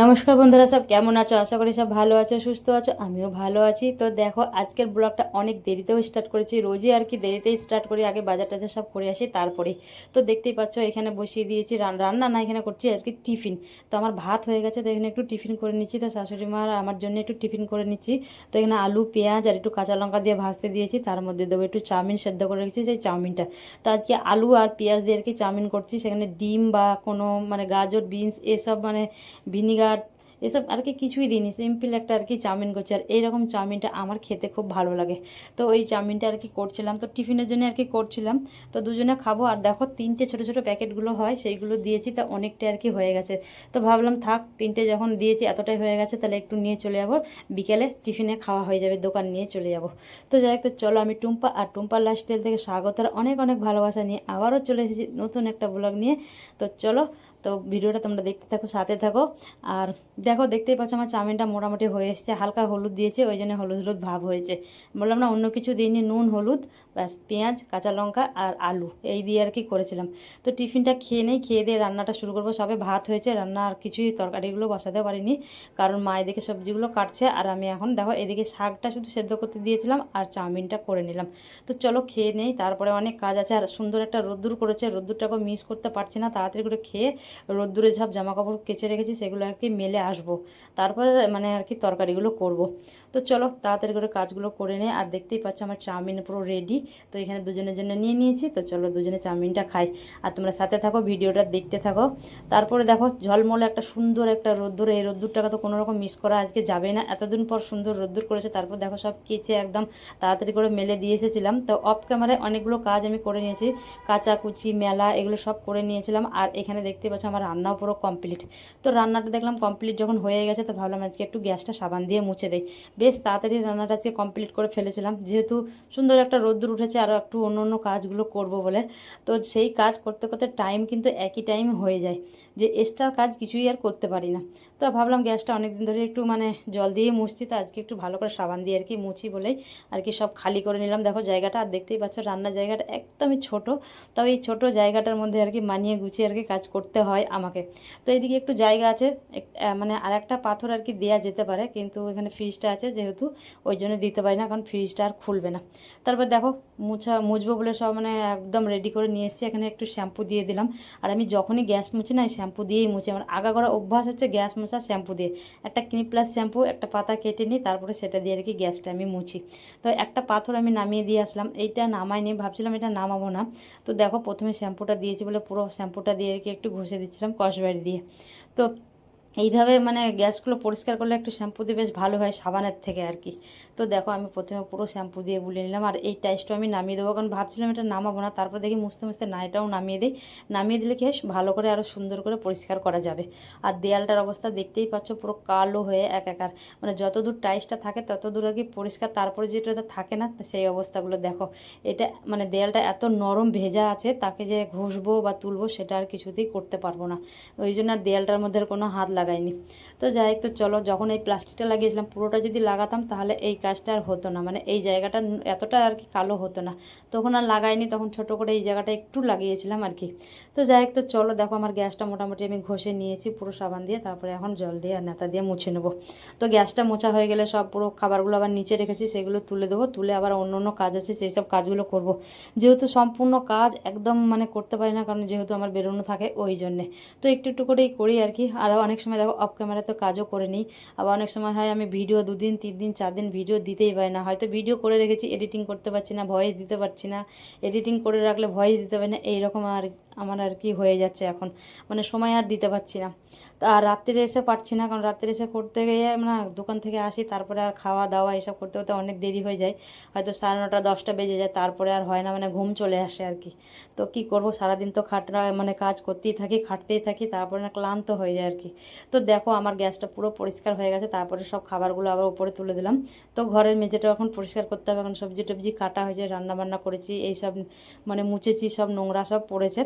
নমস্কার বন্ধুরা, সব কেমন আছো? আশা করি সব ভালো আছো, সুস্থ আছো। আমিও ভালো আছি। তো দেখো, আজকের ব্লগটা অনেক দেরিতেও স্টার্ট করেছি। রোজই আর কি দেরিতেই স্টার্ট করি, আগে বাজার টাজার সব করে আসি তারপরে। তো দেখতেই পাচ্ছ এখানে বসিয়ে দিয়েছি রান্না না, এখানে করছি আজকে টিফিন। তো আমার ভাত হয়ে গেছে, তো এখানে একটু টিফিন করে নিচ্ছি। তো শাশুড়ি মা আর আমার জন্য একটু টিফিন করে নিচ্ছি। তো এখানে আলু পেঁয়াজ আর একটু কাঁচা লঙ্কা দিয়ে ভাজতে দিয়েছি, তার মধ্যে দেবো একটু চাউমিন সেদ্ধ করে রেখেছি, সেই চাউমিনটা। তো আজকে আলু আর পেঁয়াজ দিয়ে আর কি চাউমিন করছি। সেখানে ডিম বা কোনো মানে গাজর বিনস এসব মানে ভিনিগার এসব আর কি কিছুই দিইনি, সিম্পল একটা আর কি চাউমিন করছি। আর এইরকম চাউমিনটা আমার খেতে খুব ভালো লাগে। তো ওই চাউমিনটা আর কি করছিলাম, তো টিফিনের জন্য আর কি করছিলাম। তো দুজনে খাবো। আর দেখো, তিনটে ছোটো ছোটো প্যাকেটগুলো হয় সেইগুলো দিয়েছি, তা অনেকটা আর কি হয়ে গেছে। তো ভাবলাম থাক, তিনটে যখন দিয়েছি এতটাই হয়ে গেছে, তাহলে একটু নিয়ে চলে যাবো, বিকেলে টিফিনে খাওয়া হয়ে যাবে, দোকান নিয়ে চলে যাব। তো যাই হোক, তো চলো, আমি টুম্পা আর টুম্পার লাইফস্টাইল থেকে স্বাগতার অনেক অনেক ভালোবাসা নিয়ে আবারও চলে এসেছি নতুন একটা ব্লগ নিয়ে। তো চলো, তো ভিডিওটা তোমরা দেখতে থাকো, সাথে থাকো। আর দেখো, দেখতেই পাচ্ছ আমার চাউমিনটা মোটামুটি হয়ে এসছে। হালকা হলুদ দিয়েছে, ওই জন্য হলুদ হলুদ ভাব হয়েছে। বললাম না, অন্য কিছু দিইনি, নুন হলুদ ব্যাস, পেঁয়াজ কাঁচা লঙ্কা আর আলু এই দিয়ে আর কি করেছিলাম। তো টিফিনটা খেয়ে নেই, খেয়ে দিয়ে রান্নাটা শুরু করবো। সবে ভাত হয়েছে, রান্না আর কিছুই তরকারিগুলো বসাতে পারিনি, কারণ মা এদিকে সবজিগুলো কাটছে আর আমি এখন দেখো এদিকে শাকটা শুধু সেদ্ধ করতে দিয়েছিলাম আর চাউমিনটা করে নিলাম। তো চলো খেয়ে নেই, তারপরে অনেক কাজ আছে। আর সুন্দর একটা রোদ্দুর করেছে, রোদ্দুরটাকেও মিস করতে পারছি না। তাড়াতাড়ি করে খেয়ে রোদ্দুরে সব জামা কাপড় কেচে রেখেছি, সেগুলো আর কি মেলে আসবো, তারপরে মানে আর কি তরকারিগুলো করব। তো চলো তাড়াতাড়ি করে কাজগুলো করে নিই। আর দেখতেই পাচ্ছ আমার চাউমিন পুরো রেডি। তো এখানে দুজনের জন্য নিয়ে নিয়েছি। তো চলো দুজনে চাউমিনটা খাই, আর তোমরা সাথে থাকো, ভিডিওটা দেখতে থাকো। তারপরে দেখো, ঝলমলে একটা সুন্দর একটা রোদ্দুর, এই রোদ্দুরটাকে তো কোনো রকম মিস করা আজকে যাবে না, এতদিন পর সুন্দর রোদ্দুর করেছে। তারপর দেখো সব কেচে একদম তাড়াতাড়ি করে মেলে দিয়ে এসেছিলাম। তো অফ ক্যামেরায় অনেকগুলো কাজ আমি করে নিয়েছি, কাচাকুচি মেলা এগুলো সব করে নিয়েছিলাম। আর এখানে দেখতে পাচ্ছ আমার রান্নাও পুরো কমপ্লিট। তো রান্নাটা দেখলাম কমপ্লিট যখন হয়ে গেছে, তো ভাবলাম আজকে একটু গ্যাসটা সাবান দিয়ে মুছে দেই। বেশ তাড়াতাড়ি রান্নাটা আজকে কমপ্লিট করে ফেলেছিলাম, যেহেতু সুন্দর একটা রোদ্দুর উঠেছে, আরও একটু অন্য অন্য কাজগুলো করব বলে। তো সেই কাজ করতে করতে টাইম কিন্তু একই টাইম হয়ে যায়, যে এক্সট্রা কাজ কিছুই আর করতে পারি না। তো ভাবলাম গ্যাসটা অনেকদিন ধরে একটু মানে জল দিয়ে মুছছি, তো আজকে একটু ভালো করে সাবান দিয়ে আর কি মুছি বলেই আর কি সব খালি করে নিলাম। দেখো জায়গাটা, আর দেখতেই পাচ্ছ রান্নার জায়গাটা একদমই ছোট। তাও এই ছোট জায়গাটার মধ্যে আর কি মানিয়ে গুছিয়ে আর কি কাজ করতে হয় আমাকে। তো এইদিকে একটু জায়গা আছে, মানে আর একটা পাথর আর কি দেওয়া যেতে পারে, কিন্তু এখানে ফ্রিজটা আছে যেহেতু, ওই জন্য দিতে পারি না, কারণ ফ্রিজটা আর খুলবে না। তারপর দেখো, মুছবো বলে সব মানে একদম রেডি করে নিয়ে এসেছি। এখানে একটু শ্যাম্পু দিয়ে দিলাম। আর আমি যখনই গ্যাস মুছি না, শ্যাম্পু দিয়েই মুছি। আমার আগাগোড়া অভ্যাস হচ্ছে গ্যাস মোছা শ্যাম্পু দিয়ে। একটা ক্লিনিক প্লাস শ্যাম্পু একটা পাতা কেটে নিই, তারপরে সেটা দিয়ে আর কি গ্যাসটা আমি মুছি। তো একটা পাথর আমি নামিয়ে দিয়ে আসলাম, এইটা নামাইনি, ভাবছিলাম এটা নামাবো না। তো দেখো, প্রথমে শ্যাম্পুটা দিয়েছি বলে পুরো শ্যাম্পুটা দিয়ে আর কি একটু ঘষে দিচ্ছিলাম কসবাড়ি দিয়ে। তো এইভাবে মানে গ্যাসগুলো পরিষ্কার করলে একটু শ্যাম্পু দিয়ে বেশ ভালো হয় সাবানের থেকে আর কি। তো দেখো, আমি প্রথমে পুরো শ্যাম্পু দিয়ে গুলিয়ে নিলাম। আর এই টাইসটা আমি নামিয়ে দেবো, কারণ ভাবছিলাম এটা নামাবো না, তারপর দেখি মুছতে মুছতে না, এটাও নামিয়ে দিই। নামিয়ে দিলে কি ভালো করে আরও সুন্দর করে পরিষ্কার করা যাবে। আর দেয়ালটার অবস্থা দেখতেই পাচ্ছ, পুরো কালো হয়ে একাকার, মানে যতদূর টাইসটা থাকে ততদূর আর কি পরিষ্কার, তারপরে যেটা থাকে না সেই অবস্থাগুলো দেখো। এটা মানে দেয়ালটা এত নরম ভেজা আছে, তাকে যে ঘষবো বা তুলবো সেটা আর কিছুতেই করতে পারবো না। ওই জন্য আর দেয়ালটার মধ্যে কোনো হাত লাগাইনি। তো যাই হোক, তো চলো, যখন এই প্লাস্টিকটা লাগিয়েছিলাম পুরোটা যদি লাগাতাম তাহলে এই কাজটা আর হতো না, মানে এই জায়গাটা এতটা আর কি কালো হতো না। তখন আর লাগাইনি, তখন ছোট করে এই জায়গাটা একটু লাগিয়েছিলাম আর কি। তো যাই হোক, তো চলো দেখো, আমার গ্যাসটা মোটামুটি আমি ঘষে নিয়েছি পুরো সাবান দিয়ে, তারপরে এখন জল দিয়ে আর নেতা দিয়ে মুছে নেবো। তো গ্যাসটা মোছা হয়ে গেলে সব পুরো খাবারগুলো আবার নিচে রেখেছি, সেগুলো তুলে দেবো, তুলে আবার অন্য অন্য কাজ আছে সেই সব কাজগুলো করব। যেহেতু সম্পূর্ণ কাজ একদম মানে করতে পারি না, কারণ যেহেতু আমার বেরোনো থাকে ওই জন্যে। তো একটু একটু করেই করি আর কি। আরও অনেক সময় দেখো অফ ক্যামেরা তো কাজও করে নিই। আবার অনেক সময় হয় আমি ভিডিও 2 দিন 3 দিন 4 দিন ভিডিও দিতেই পারি না, হয়তো ভিডিও করে রেখেছি, এডিটিং করতে পারছি না, ভয়েস দিতে পারছি না, এডিটিং করে রাখলে ভয়েস দিতে পারি না, এইরকম আর আমার আর কি হয়ে যাচ্ছে এখন, মানে সময় আর দিতে পারছি না। তো আর রাত্রিরে এসে পারছি না, কারণ রাত্রে এসে করতে গিয়ে মানে দোকান থেকে আসি, তারপরে আর খাওয়া দাওয়া এসব করতে করতে অনেক দেরি হয়ে যায়, হয়তো 9:30 10টা বেজে যায়, তারপরে আর হয় না, মানে ঘুম চলে আসে আর কি। তো কি করব, সারাদিন তো খাটনা মানে কাজ করতেই থাকি, খাটতেই থাকি, তারপরে না ক্লান্ত হয়ে যায় আর কি। তো দেখো আমার গ্যাসটা পুরো পরিষ্কার হয়ে গেছে, তারপরে সব খাবারগুলো আবার উপরে তুলে দিলাম। তো ঘরের মেঝেটা এখন পরিষ্কার করতে হবে, এখন সবজি টবজি কাটা হয়েছে, রান্না বান্না করেছি, এইসব মানে মুছেছি, সব নোংরা সব পড়েছে।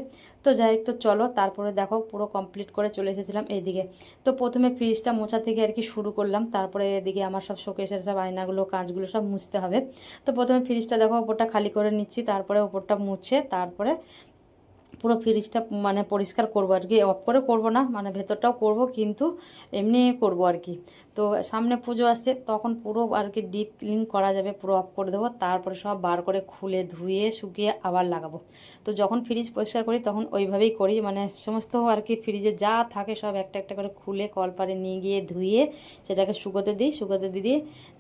তো যাই হোক, তো চলো, তারপরে দেখো পুরো কমপ্লিট করে চলে এসেছিলাম এইদিকে। তো প্রথমে ফ্রিজটা মোছা থেকে আর কি শুরু করলাম, তারপরে এদিকে আমার সব শোকেসের সব আয়নাগুলো কাঁচগুলো সব মুছতে হবে। তো প্রথমে ফ্রিজটা দেখো ওপরটা খালি করে নিচ্ছি, তারপরে ওপরটা মুছে তারপরে পুরো ফ্রিজটা মানে পরিষ্কার করবো আর কি, অফ করে করবো না, মানে ভেতরটাও করব কিন্তু এমনি করব আর কি। তো সামনে পুজো আসছে, তখন পুরো আর কি ডিপ ক্লিন করা যাবে, পুরো অফ করে দেবো, তারপরে সব বার করে খুলে ধুয়ে শুকিয়ে আবার লাগাবো। তো যখন ফ্রিজ পরিষ্কার করি তখন ওইভাবেই করি, মানে সমস্ত আর কি ফ্রিজে যা থাকে সব একটা একটা করে খুলে কলপারে নিয়ে গিয়ে ধুয়ে সেটাকে শুকোতে দিই, শুকোতে দিয়ে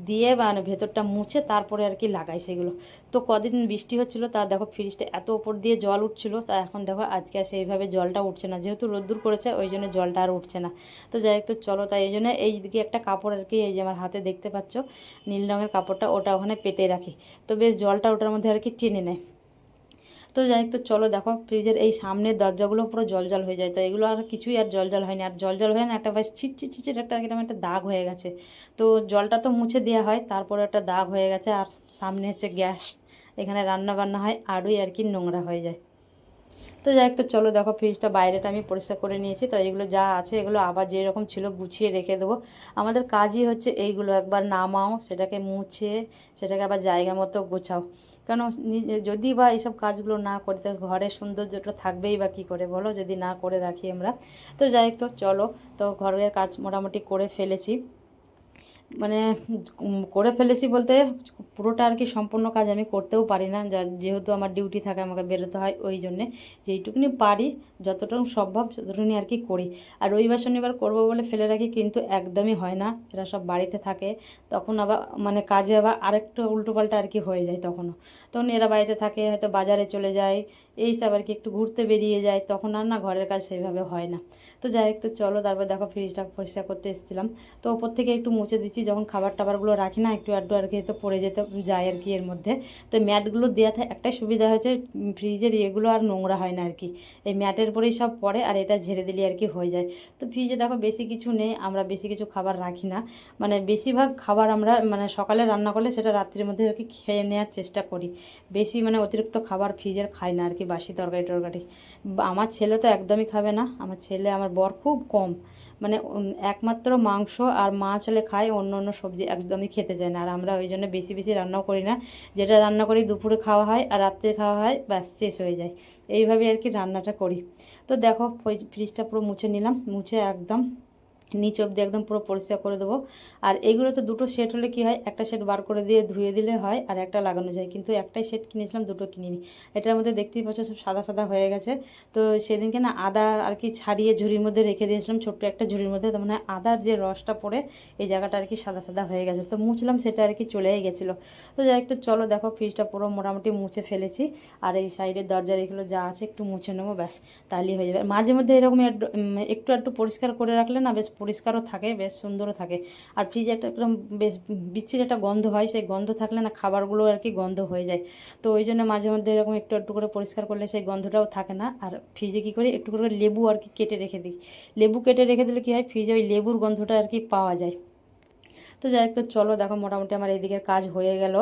দিয়ে মানে ভেতরটা মুছে তারপরে আর কি লাগাই সেগুলো। তো কদিন বৃষ্টি হচ্ছিলো, তা দেখো ফ্রিজটা এত ওপর দিয়ে জল উঠছিল, তা এখন দেখো আজকে আর সেইভাবে জলটা উঠছে না, যেহেতু রোদ্দুর করেছে ওই জন্য জলটা আর উঠছে না। তো যাই হোক, তো চলো, তাই এই জন্য এই দিকে একটা কাপড় আর কি, এই যে আমার হাতে দেখতে পাচ্ছ নীল রঙের কাপড়টা, ওটা ওখানে পেতে রাখি, তো বেশ জলটা ওটার মধ্যে আর কি টেনে নেয়। তো যাই হোক, তো চলো দেখো ফ্রিজের এই সামনের দরজাগুলো পুরো জল জল হয়ে যায়, তো এগুলো আর কিছুই আর জল জল হয়নি, আর জল জল হয় না, একটা বেশ ছিট ছিট ছিট একটা এরকম একটা দাগ হয়ে গেছে। তো জলটা তো মুছে দেওয়া হয়, তারপরে একটা দাগ হয়ে গেছে, আর সামনে হচ্ছে গ্যাস, এখানে রান্না বান্না হয়, আরোই আর কি নোংরা হয়ে যায়। তো যাই হোক, তো চলো দেখো ফ্রিজটা বাইরেটা আমি পরিষ্কার করে নিয়েছি, তো এগুলো যা আছে এগুলো আবার যেরকম ছিল গুছিয়ে রেখে দেবো। আমাদের কাজই হচ্ছে এইগুলো, একবার নামাও সেটাকে মুছে সেটাকে আবার জায়গা মতো গোছাও, কেন যদি বা এইসব কাজগুলো না করি তো ঘরের সৌন্দর্যটা থাকবেই বা কী করে বলো, যদি না করে রাখি আমরা। তো যাই হোক, তো চলো, তো ঘরের কাজ মোটামুটি করে ফেলেছি, মানে করে ফেলেছি বলতে পুরোটা আর কি সম্পূর্ণ কাজ আমি করতেও পারি না, যেহেতু আমার ডিউটি থাকে, আমাকে বেরোতে হয়, ওই জন্যে যেইটুকুনি পারি যতটুকু সম্ভব ততটুকুনি আর কি করি। আর রবিবার শনিবার করবো বলে ফেলে রাখি, কিন্তু একদমই হয় না, এরা সব বাড়িতে থাকে, তখন আবার মানে কাজে আবার আরেকটু উল্টোপাল্টা আর কি হয়ে যায়, তখন এরা বাড়িতে থাকে, হয়তো বাজারে চলে যায়, এইসব আর কি একটু ঘুরতে বেরিয়ে যায়, তখন আর না ঘরের কাজ সেইভাবে হয় না। তো যাই হোক, তো চলো, তারপর দেখো ফ্রিজটা পরিষ্কার করতে এসেছিলাম, তো ওপর থেকে একটু মুছে দিচ্ছি, যখন খাবার টাবারগুলো রাখি না একটু আধটু আর কি তো পড়ে যেতে যায় আর কি এর মধ্যে। তো ম্যাটগুলো দেওয়াতে একটাই সুবিধা হয়েছে, ফ্রিজের ইয়েগুলো আর নোংরা হয় না আর কি, এই ম্যাটের পরেই সব পড়ে, আর এটা ঝেড়ে দিলে আর কি হয়ে যায়। তো ফ্রিজে দেখো বেশি কিছু নেই, আমরা বেশি কিছু খাবার রাখি না, মানে বেশিরভাগ খাবার আমরা মানে সকালে রান্না করলে সেটা রাত্রির মধ্যে আর কি খেয়ে নেওয়ার চেষ্টা করি, বেশি মানে অতিরিক্ত খাবার ফ্রিজের খাই না আর কি, বাসি তরকারি টরকারি। আমার ছেলে তো একদমই খাবে না, আমার ছেলে আমার বর খুব কম, মানে একমাত্র মাংস আর মাছ হলে খায়, অন্য অন্য সবজি একদমই খেতে চায় না, আর আমরা ওই জন্য বেশি বেশি রান্নাও করি না, যেটা রান্না করি দুপুরে খাওয়া হয় আর রাত্রে খাওয়া হয়, ব্যাস শেষ হয়ে যায়, এইভাবে আর কি রান্নাটা করি। তো দেখো ফ্রিজটা পুরো মুছে নিলাম, মুছে একদম নিচ অব্দি একদম পুরো পরিষ্কার করে দেবো। আর এগুলো তো দুটো সেট হলে কি হয়, একটা সেট বার করে দিয়ে ধুয়ে দিলে হয় আর একটা লাগানো যায়, কিন্তু একটাই সেট কিনেছিলাম, দুটো কিনিনি। এটার মধ্যে দেখতেই পাচ্ছ সব সাদা সাদা হয়ে গেছে। তো সেদিনকে না আদা আর কি ছাড়িয়ে ঝুড়ির মধ্যে রেখে দিয়েছিলাম, ছোট্ট একটা ঝুড়ির মধ্যে, তার মানে আদার যে রসটা পড়ে এই জায়গাটা আর কি সাদা সাদা হয়ে গেছে, তো মুছলাম সেটা আর কি চলেই গেছিলো। তো যাই একটু চলো দেখো ফ্রিজটা পুরো মোটামুটি মুছে ফেলেছি, আর এই সাইডের দরজার এগুলো যা আছে একটু মুছে নেবো, ব্যাস তাহলেই হয়ে যাবে। মাঝে মধ্যে এরকম একটু একটু পরিষ্কার করে রাখলে না বেশ পরিষ্কারও থাকে, বেশ সুন্দরও থাকে। আর ফ্রিজে একটা একদম বেশ বিচ্ছিরি একটা গন্ধ হয়, সেই গন্ধ থাকলে না খাবারগুলো আর কি গন্ধ হয়ে যায়, তো ওই জন্য মাঝে মধ্যে এরকম একটু একটু করে পরিষ্কার করলে সেই গন্ধটাও থাকে না। আর ফ্রিজে কী করি, একটু করে লেবু আর কি কেটে রেখে দিই, লেবু কেটে রেখে দিলে কী হয়, ফ্রিজে ওই লেবুর গন্ধটা আর কি পাওয়া যায়। তো যাই একটু চলো দেখো মোটামুটি আমার এইদিকের কাজ হয়ে গেল।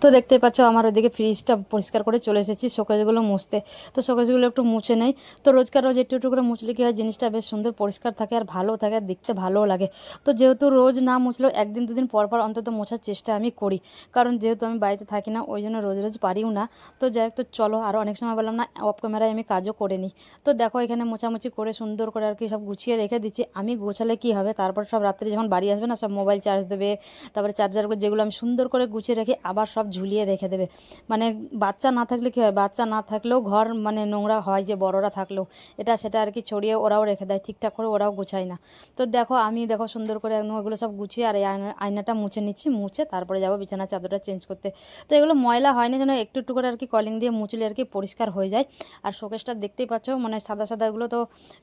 তো দেখতেই পাচ্ছ আমার ওদিকে ফ্রিজটা পরিষ্কার করে চলে এসেছি শোকেজগুলো মুছতে। তো শোকেজগুলো একটু মুছে নেই, তো রোজকার রোজ একটু একটু করে মুছলে কি হয়, জিনিসটা বেশ সুন্দর পরিষ্কার থাকে আর ভালো থাকে আর দেখতে ভালোও লাগে। তো যেহেতু রোজ না মুছলেও একদিন দুদিন পর পর অন্তত মোছার চেষ্টা আমি করি, কারণ যেহেতু আমি বাড়িতে থাকি না ওই জন্য রোজ রোজ পারিও না। তো যাই হোক, তো চলো, আরও অনেক সময় বললাম না অফ ক্যামেরায় আমি কাজও করে নিই। তো দেখো এখানে মোছামুছি করে সুন্দর করে আর কি সব গুছিয়ে রেখে দিচ্ছি। আমি গোছালে কি হবে, তারপর সব রাত্রে যখন বাড়ি আসবে না সব মোবাইল চার্জ দেবে, তারপরে চার্জারগুলো যেগুলো আমি সুন্দর করে গুছিয়ে রাখি আবার সব ঝুলিয়ে রেখে দেবে। মানে বাচ্চা না থাকলে কী হয়, বাচ্চা না থাকলেও ঘর মানে নোংরা হয়, যে বড়রা থাকলেও এটা সেটা আর কি ছড়িয়ে ওরাও রেখে দেয় ঠিকঠাক করে, ওরাও গোছায় না। তো দেখো আমি দেখো সুন্দর করে একদম ওগুলো সব গুছিয়ে আর এই আয়নাটা মুছে নিচ্ছি, মুছে তারপরে যাবো বিছানার চাদরটা চেঞ্জ করতে। তো এগুলো ময়লা হয়নি যেন একটু একটু করে আর কি কলিং দিয়ে মুছলে আর কি পরিষ্কার হয়ে যায়। আর শোকেসটা দেখতেই পাচ্ছ মানে সাদা সাদা, এগুলো তো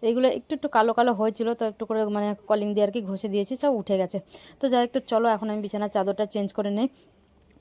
এগুলো একটু একটু কালো কালো হয়েছিল, তো একটু করে মানে কলিং দিয়ে আর কি ঘষে দিয়েছি, সব উঠে গেছে। তো যাই একটু চলো এখন আমি বিছানার চাদরটা চেঞ্জ করে নিই।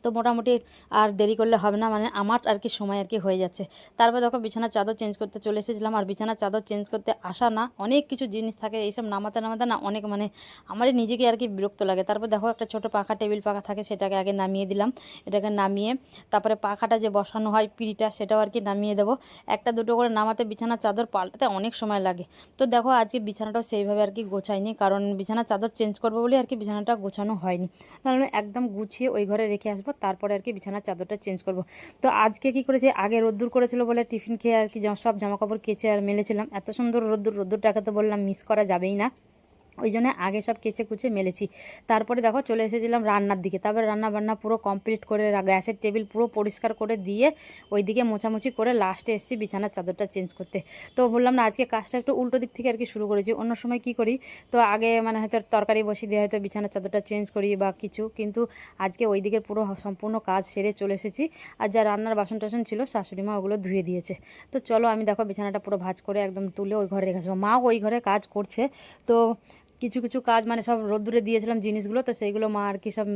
তো মোটামুটি আর দেরি করলে হবে না, মানে আমার আর কি সময় আর কি হয়ে যাচ্ছে। তারপর দেখো বিছানার চাদর চেঞ্জ করতে চলে এসেছিলাম, আর বিছানার চাদর চেঞ্জ করতে আসা না অনেক কিছু জিনিস থাকে, এইসব নামাতে নামাতে না অনেক মানে আমারই নিজেকে আর কি বিরক্ত লাগে। তারপর দেখো একটা ছোটো পাখা টেবিল পাখা থাকে, সেটাকে আগে নামিয়ে দিলাম, এটাকে নামিয়ে তারপরে পাখাটা যে বসানো হয় পিঁড়িটা সেটাও আর কি নামিয়ে দেবো। একটা দুটো করে নামাতে বিছানার চাদর পাল্টাতে অনেক সময় লাগে। তো দেখো আজকে বিছানাটাও সেইভাবে আর কি গোছাইনি, কারণ বিছানার চাদর চেঞ্জ করবো বলে আর কি বিছানাটা গোছানো হয়নি, তাহলে একদম গুছিয়ে ওই ঘরে রেখে আসবো, আসবো, তারপরে আর কি বিছানার চাদরটা চেঞ্জ করব। তো আজকে কি করেছি, আগে রোদ্দুর করেছিল বলে টিফিন খেয়ে আর কি সব জামাকাপড় কেচে আর মেলেছিলাম। এত সুন্দর রোদ্দুরটাকে তো বললাম মিস করা যাবেই না, ওই জন্য আগে সব কেচে কুচে মেলেছি। তারপরে দেখো চলে এসেছিলাম রান্নার দিকে। তারপরে রান্না বান্না পুরো কমপ্লিট করে গ্যাসের টেবিল পুরো পরিষ্কার করে দিয়ে ওইদিকে মোছামুছি করে লাস্টে এসেছি বিছানার চাদরটা চেঞ্জ করতে। তো বললাম না, আজকে কাজটা একটু উল্টো দিক থেকে আর কি শুরু করেছি। অন্য সময় কি করি, তো আগে মানে হয়তো তরকারি বসিয়ে দিয়ে হয়তো বিছানার চাদরটা চেঞ্জ করি বা কিছু, কিন্তু আজকে ওই দিকে পুরো সম্পূর্ণ কাজ সেরে চলে এসেছি। আর যা রান্নার বাসন টাসন ছিল শাশুড়ি মা ওগুলো ধুয়ে দিয়েছে। তো চলো আমি দেখো বিছানাটা পুরো ভাঁজ করে একদম তুলে ওই ঘরে রেখেছিলাম, মা ওই ঘরে কাজ করছে। তো কিছু কিছু কাজ মানে সব রোদ্দুরে দিয়েছিলাম জিনিসগুলো, তো সেইগুলো মা আর কি সব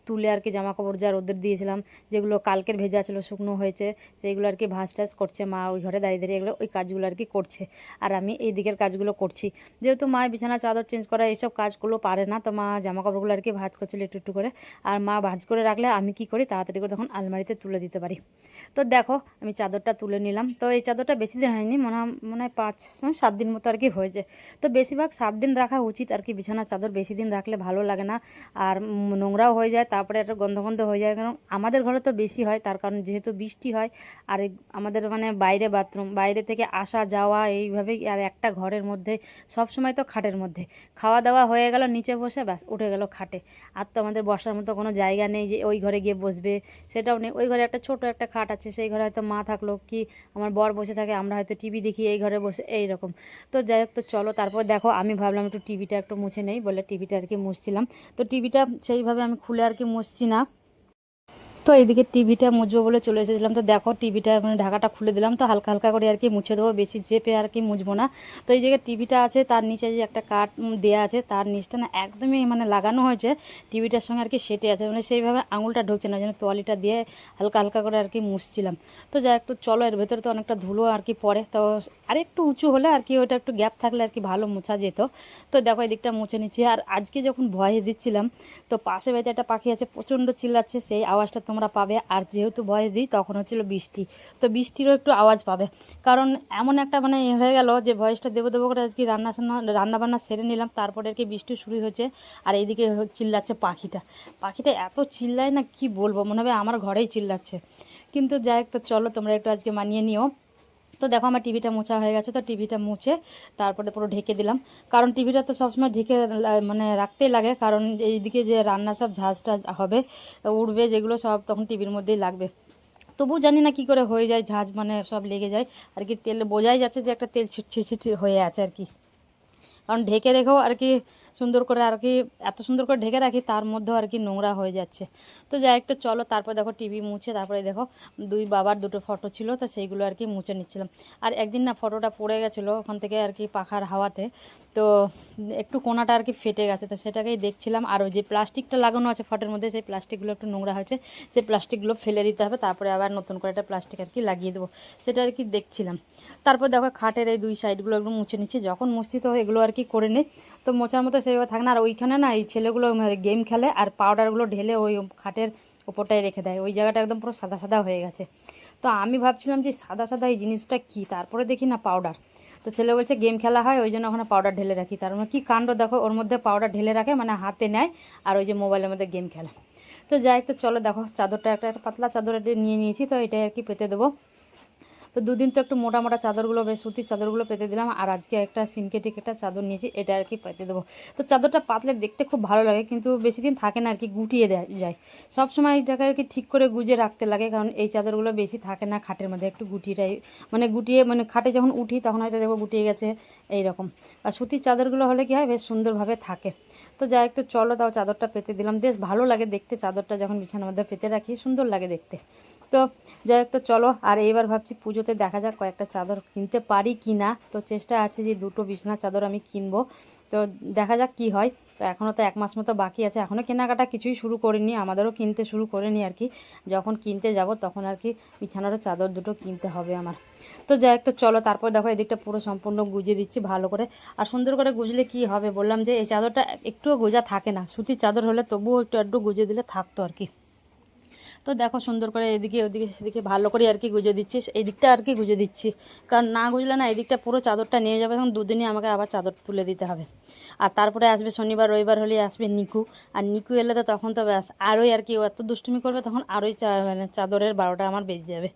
তুলে আর কি জামা কাপড় যা রোদ্দুরে দিয়েছিলাম, যেগুলো কালকের ভেজা ছিল শুকনো হয়েছে, সেইগুলো আর কি ভাঁজ টাজ করছে মা ওই ঘরে দাঁড়িয়ে দাঁড়িয়ে, এগুলো ওই কাজগুলো আর কি করছে। আর আমি এই দিকের কাজগুলো করছি, যেহেতু মা বিছানা চাদর চেঞ্জ করা এইসব কাজগুলো পারে না, তো মা জামা কাপড়গুলো আর কি ভাঁজ করছিল একটু একটু করে। আর মা ভাঁজ করে রাখলে আমি কি করি তাড়াতাড়ি করে তখন আলমারিতে তুলে দিতে পারি। তো দেখো আমি চাদরটা তুলে নিলাম। তো এই চাদরটা বেশি দিন হয়নি, মনে হয় 5-7 দিন মতো আর কি হয়েছে। তো বেশিরভাগ 7 দিন রাখা উচিত আর কি, বিছানার চাদর বেশি দিন রাখলে ভালো লাগে না, আর নোংরাও হয়ে যায়, তারপরে একটা গন্ধ গন্ধ হয়ে যায়। কারণ আমাদের ঘরে তো বেশি হয়, তার কারণ যেহেতু বৃষ্টি হয়, আর আমাদের মানে বাইরে বাথরুম, বাইরে থেকে আসা যাওয়া এইভাবেই, আর একটা ঘরের মধ্যে সব সময় তো খাটের মধ্যে খাওয়া দাওয়া হয়ে গেল, নিচে বসে ব্যাস উঠে গেল খাটে। আর তো আমাদের বসার মতো কোনো জায়গা নেই যে ওই ঘরে গিয়ে বসবে, সেটাও নেই। ওই ঘরে একটা ছোট একটা খাট আছে, সেই ঘরে হয়তো মা থাকলো কি আমার বর বসে থাকে, আমরা হয়তো টিভি দেখি এই ঘরে বসে, এইরকম। তো যাই হোক, তো চলো তারপর দেখো আমি ভাবলাম একটু টিভিটা একটু মুছে নেই বলে টিভিটা আর কি মুছছিলাম। তো টিভিটা সেইভাবে আমি খুলে আর কি মুছছি না, তো এইদিকে টিভিটা মুছবো বলে চলে এসেছিলাম। তো দেখো টিভিটা মানে ঢাকাটা খুলে দিলাম, তো হালকা হালকা করে আর কি মুছে দেবো, বেশি চেপে আর কি মুছবো না। তো এই জায়গায় টিভিটা আছে, তার নিচে যে একটা কাঠ দেওয়া আছে, তার নিচটা না একদমই মানে লাগানো হয়েছে টিভিটার সঙ্গে আর কি সেটে আছে, মানে সেইভাবে আঙুলটা ঢুকছে না, ওই জন্য তোয়ালিটা দিয়ে হালকা হালকা করে আর কি মুছছিলাম। তো যাই একটু চলো, এর ভেতরে তো অনেকটা ধুলো আর কি পড়ে, তো আরেকটু উঁচু হলে আর কি ওইটা একটু গ্যাপ থাকলে আর কি ভালো মোছা যেত। তো দেখো এই দিকটা মুছে নিচ্ছি। আর আজকে যখন ভয়েস দিচ্ছিলাম, তো পাশে বাড়িতে একটা পাখি আছে প্রচণ্ড চিল্লাচ্ছে, সেই আওয়াজটা তোমরা পাবে। আর যেহেতু ভয়েস দিই তখন হচ্ছিল বৃষ্টি, তো বৃষ্টিরও একটু আওয়াজ পাবে, কারণ এমন একটা মানে হয়ে গেল যে ভয়েসটা দেবো দেবো করে আর কি রান্নাবান্না সেরে নিলাম, তারপরে আর কি বৃষ্টি শুরু হয়েছে। আর এইদিকে চিল্লাচ্ছে পাখিটা, পাখিটা এত চিল্লায় না কি বলবো, মনে হবে আমার ঘরেই চিল্লাচ্ছে। কিন্তু যাই হোক, তো চলো তোমরা একটু আজকে মানিয়ে নিও। তো দেখো আমার টিভিটা মোছা হয়ে গেছে, তো টিভিটা মুছে তারপরে পুরো ঢেকে দিলাম, কারণ টিভিটা তো সবসময় ঢেকে মানে রাখতেই লাগে, কারণ এইদিকে যে রান্না সব ঝাঁজ টাজ হবে উঠবে যেগুলো সব তখন টিভির মধ্যেই লাগবে। তবু জানি না কি করে হয়ে যায় ঝাঁজ, মানে সব লেগে যায় আর কি, তেল বোঝাই যাচ্ছে যে একটা তেল ছিটছিট হয়ে আছে আর কি, কারণ ঢেকে রেখেও আর কি সুন্দর করে আর কি, এত সুন্দর করে ঢেকে রাখি তার মধ্যেও আর কি নোংরা হয়ে যাচ্ছে। তো যাই একটা চলো, তারপর দেখো টিভি মুছে, তারপরে দেখো দুই বাবার দুটো ফটো ছিল, তো সেইগুলো আর কি মুছে নিচ্ছিলাম। আর একদিন না ফটোটা পড়ে গেছিলো ওখান থেকে আর কি পাখার হাওয়াতে, তো একটু কোনাটা আর কি ফেটে গেছে, তো সেটাকেই দেখছিলাম। আর ওই যে প্লাস্টিকটা লাগানো আছে ফটোর মধ্যে, সেই প্লাস্টিকগুলো একটু নোংরা হয়েছে, সেই প্লাস্টিকগুলো ফেলে দিতে হবে, তারপরে আবার নতুন করে একটা প্লাস্টিক আর কি লাগিয়ে দেবো, সেটা আর কি দেখছিলাম। তারপর দেখো খাটের এই দুই সাইডগুলো একটু মুছে নিচ্ছি, যখন মুছছি তো এগুলো আর কি করে নিই, তো মোছার মতো সেইভাবে থাকে না। আর ওইখানে না এই ছেলেগুলো গেম খেলে আর পাউডারগুলো ঢেলে ওই খাটের ওপরটাই রেখে দেয়, ওই জায়গাটা একদম পুরো সাদা সাদা হয়ে গেছে। তো আমি ভাবছিলাম যে সাদা সাদা এই জিনিসটা কী, তারপরে দেখি না পাউডার। তো ছেলে বলছে গেম খেলা হয় ওই জন্য ওখানে পাউডার ঢেলে রাখি, তার মানে কী কাণ্ড দেখো, ওর মধ্যে পাউডার ঢেলে রাখে মানে হাতে নেয় আর ওই যে মোবাইলের মধ্যে গেম খেলা। তো যাই, তো চলো দেখো চাদরটা একটা পাতলা চাদর নিয়ে নিয়েছি, তো এটাই আর কি পেতে দেবো। তো দুদিন তো একটু মোটা মোটা চাদরগুলো বেশ সুতির চাদরগুলো পেতে দিলাম, আর আজকে একটা সিনথেটিক একটা চাদর নিয়েছি, এটা আর কি পেতে দেবো। তো চাদরটা পাতলে দেখতে খুব ভালো লাগে, কিন্তু বেশি দিন থাকে না আর কি, গুটিয়ে যায়। সব সময় এটাকে আর কি ঠিক করে গুজে রাখতে লাগে, কারণ এই চাদরগুলো বেশি থাকে না খাটের মধ্যে, একটু গুটিয়ে মানে খাটে যখন উঠি তখন হয়তো দেখবো গুটিয়ে গেছে এইরকম। আর সুতির চাদরগুলো হলে কি হয় বেশ সুন্দরভাবে থাকে। তো যাই একটু চলো, তাও চাদরটা পেতে দিলাম, বেশ ভালো লাগে দেখতে, চাদরটা যখন বিছানার মধ্যে পেতে রাখি সুন্দর লাগে দেখতে। তো যাই হোক, তো চলো, আর এইবার ভাবছি পুজোতে দেখা যাক কয়েকটা চাদর কিনতে পারি কি না, তো চেষ্টা আছে যে দুটো বিছানার চাদর আমি কিনবো, তো দেখা যাক কি হয়। তো এখনও তো 1 মাস মতো বাকি আছে, এখনও কেনাকাটা কিছুই শুরু করিনি, আমাদেরও কিনতে শুরু করিনি আর কি, যখন কিনতে যাব তখন আর কি বিছানারও চাদর দুটো কিনতে হবে আমার। তো যাই হোক, তো চলো, তারপর দেখো এদিকটা পুরো সম্পূর্ণ গুজে দিচ্ছি ভালো করে। আর সুন্দর করে গুজলে কি হবে, বললাম যে এই চাদরটা একটুও গোজা থাকে না, সুতির চাদর হলে তবুও একটু গুজে দিলে থাকতো আর কি। তো তো দেখো সুন্দর করে এদিকে ওদিকে সেদিকে ভালো করে আর কি গুজে দিচ্ছি, এই দিকটা আর কি গুজে দিচ্ছি, কারণ না গুজলে না এদিকটা পুরো চাদরটা নিয়ে যাবে, তখন দুদিনই আমাকে আবার চাদর তুলে দিতে হবে। আর তারপরে আসবে শনিবার রবিবার হলে আসবে নিকু, আর নিকু এলে তো তখন তো ব্যাস আরোই আর কি ও এত দুষ্টুমি করবে, তখন আরোই মানে চাদরের 12টা আমার বেজে যাবে।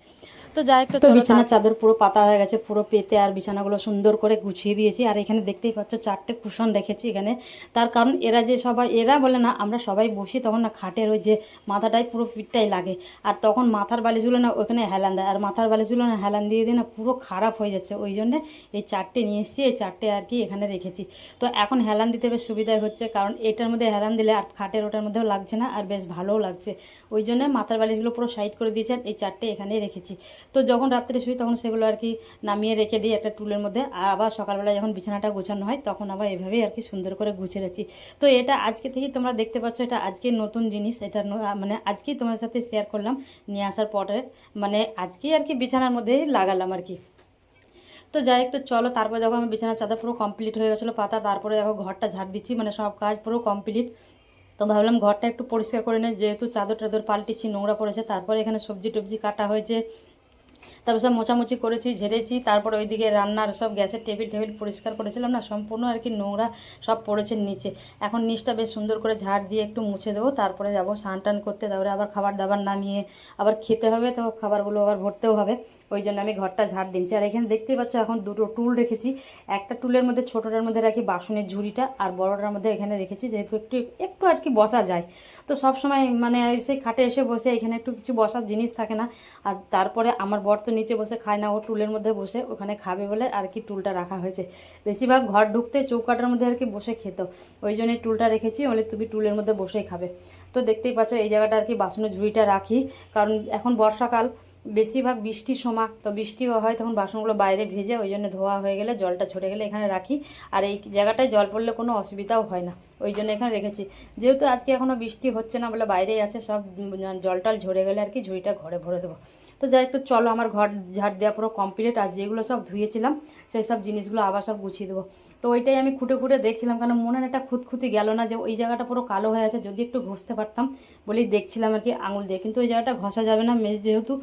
তো যাই একটু তো বিছানার চাদর পুরো পাতা হয়ে গেছে, পুরো পেতে আর বিছানাগুলো সুন্দর করে গুছিয়ে দিয়েছি। আর এখানে দেখতেই পাচ্ছ 4টে কুশন রেখেছি এখানে, তার কারণ এরা যে সবাই, এরা বলে না, আমরা সবাই বসি তখন না খাটের ওই যে মাথাটাই পুরো ফিটটাই লাগে, আর তখন মাথার বালিশগুলো না ওখানে হেলান দেয়, আর মাথার বালিশগুলো না হেলান দিয়ে দিয়ে না পুরো খারাপ হয়ে যাচ্ছে, ওই জন্যে এই 4টে নিয়ে এসেছি, এই 4টে আর কি এখানে রেখেছি। তো এখন হেলান দিতে বেশ সুবিধাই হচ্ছে, কারণ এটার মধ্যে হেলান দিলে আর খাটের ওটার মধ্যেও লাগছে না, আর বেশ ভালোও লাগছে, ওই জন্য মাথার বালিশগুলো পুরো সাইড করে দিয়েছি, আর এই 4টে এখানেই রেখেছি। তো যখন রাত্রে শুই তখন সেগুলো আর কি নামিয়ে রেখে দিই একটা টুলের মধ্যে, আর আবার সকালবেলা যখন বিছানাটা গোছানো হয় তখন আবার এভাবেই আর কি সুন্দর করে গুছিয়ে রাখছি। তো এটা আজকে থেকেই তোমরা দেখতে পাচ্ছ, এটা আজকে নতুন জিনিস, এটা মানে আজকেই তোমার সাথে শেয়ার করলাম নিয়ে আসার পরে, মানে আজকেই আর কি বিছানার মধ্যেই লাগালাম আর কি। তো যাই হোক, তো চলো তারপর দেখো আমি বিছানার চাদর পুরো কমপ্লিট হয়ে গেছিলো পাতা, তারপরে দেখো ঘরটা ঝাড় দিচ্ছি, মানে সব কাজ পুরো কমপ্লিট। তো ভাবলাম ঘরটা একটু পরিষ্কার করে নেই, যেহেতু চাদর টাদর পাল্টেছি, নোংরা পড়েছে, তারপরে এখানে সবজি টবজি কাটা হয়েছে, তারপর সব মোছামুছি করেছি, ঝেড়েছি, তারপর ওইদিকে রান্নার সব গ্যাসের টেবিল টেবিল পরিষ্কার করেছিলাম না, সম্পূর্ণ আর কি নোংরা সব পড়েছে নিচে। এখন নিচটা বেশ সুন্দর করে ঝাড় দিয়ে একটু মুছে দেবো, তারপরে যাবো স্নান টান করতে, তারপরে আবার খাবার দাবার নামিয়ে আবার খেতে হবে, তো খাবারগুলো আবার ভরতেও হবে, ওই জন্য আমি ঘরটা ঝাড় দিচ্ছি। আর এখানে দেখতেই পাচ্ছ এখন দুটো টুল রেখেছি, একটা টুলের মধ্যে ছোটোটার মধ্যে রাখি বাসনের ঝুড়িটা, আর বড়টার মধ্যে এখানে রেখেছি, যেহেতু একটু একটু আর কি বসা যায়। তো সব সময় মানে এসে খাটে এসে বসে এখানে একটু কিছু বসার জিনিস থাকে না, আর তারপরে আমার বর তো নিচে বসে খায় না, ও টুলের মধ্যে বসে ওখানে খাবে বলে আর কি টুলটা রাখা হয়েছে। বেশিরভাগ ঘর ঢুকতে চৌকাটার মধ্যে আর কি বসে খেত, ওই জন্যই টুলটা রেখেছি, বলে তুমি টুলের মধ্যে বসেই খাবে। তো দেখতেই পাচ্ছ এই জায়গাটা আর কি বাসনের ঝুড়িটা রাখি, কারণ এখন বর্ষাকাল, বেশিরভাগ বৃষ্টির সময়, তো বৃষ্টিও হয় তখন বাসনগুলো বাইরে ভেজে, ওই জন্য ধোয়া হয়ে গেলে জলটা ঝরে গেলে এখানে রাখি, আর এই জায়গাটায় জল পড়লে কোনো অসুবিধাও হয় না, ওই জন্য এখানে রেখেছি। যেহেতু আজকে এখনও বৃষ্টি হচ্ছে না বলে বাইরেই আছে, সব জল টল ঝরে গেলে আর কি ঝুড়িটা ঘরে ভরে দেবো। তো যাই একটু চলো আমার ঘর ঝাড় দেওয়া পুরো কমপ্লিট, আর যেগুলো সব ধুয়েছিলাম সেই সব জিনিসগুলো আবার সব গুছিয়ে দেবো। তো ওইটাই আমি খুঁটে খুঁটে দেখছিলাম, কারণ মনের একটা খুঁতখুঁতি গেল না যে ওই জায়গাটা পুরো কালো হয়ে আছে, যদি একটু ঘষতে পারতাম বলেই দেখছিলাম আর কি আঙুল দিয়ে, কিন্তু ওই জায়গাটা ঘষা যাবে না, মেঝে যেহেতু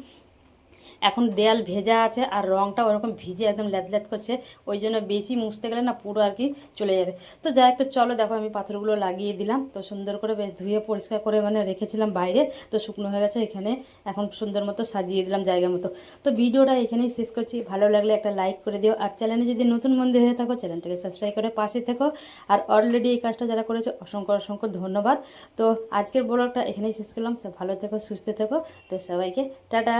এখন দেয়াল ভেজা আছে আর রঙটা ওরকম ভিজে একদম ল্যাদ করছে, ওই জন্য বেশি মুছতে গেলে না পুরো আর কি চলে যাবে। তো যাই একটু চলো দেখো আমি পাথরগুলো লাগিয়ে দিলাম, তো সুন্দর করে বেশ ধুয়ে পরিষ্কার করে মানে রেখেছিলাম বাইরে, তো শুকনো হয়ে গেছে, এখানে এখন সুন্দর মতো সাজিয়ে দিলাম জায়গা মতো। তো ভিডিওটা এখানেই শেষ করছি, ভালো লাগলে একটা লাইক করে দিও, আর চ্যানেলে যদি নতুন বন্ধু হয়ে থাকো চ্যানেলটাকে সাবস্ক্রাইব করে পাশে থেকো, আর অলরেডি এই কাজটা যারা করেছে অসংখ্য অসংখ্য ধন্যবাদ। তো আজকের ব্লগটা এখানেই শেষ করলাম, সব ভালো থেকো সুস্থ থেকো, তো সবাইকে টাটা।